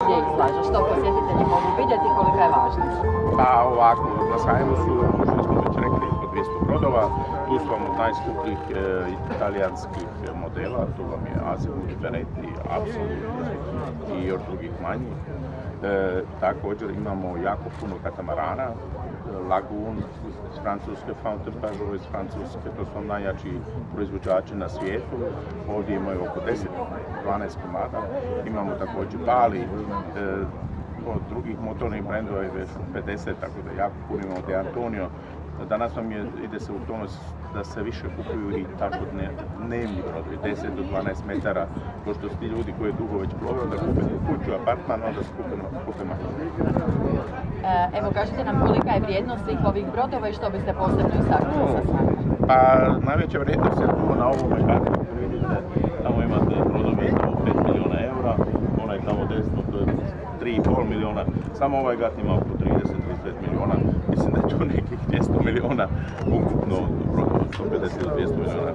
gdje izlaže, što posjetitelji mogu vidjeti, kolika je važnost? Pa ovako, na sajmu su, što smo već rekli, oko 200 brodova. Tu su vam od najskupljih italijanskih modela, tu vam je Azimut, Ferretti, Absolut i od drugih manjih. Također imamo jako puno katamarana, Lagoon iz Francuske, Fountain Pajot iz Francuske, to su najjači proizvođači na svijetu. Ovdje imaju oko 10-12 komada. Imamo također Bali, od drugih motornih brendova je već 50, tako da jako puno imamo De Antonio. Danas vam ide se u tome da se više kupuju i tako dnevni brodovi, 10 do 12 metara, pošto su ti ljudi koji dugo već plove, da kupe kuću, apartman, onda su kupe manje. Evo, kažite nam kolika je vrijednost svih ovih brodova i što biste posebno istaknuli sa svima? Pa, najveća vrijednost je tu na ovome kartu, kako vidite, tamo imate brodovi do 5 milijuna eura, onaj tamo desno, to je 3,5 milijuna, samo ovaj gat ima oko 30-35 milijuna, mislim da je to nekih 200 milijuna ukupno brodova, 150-200 milijuna.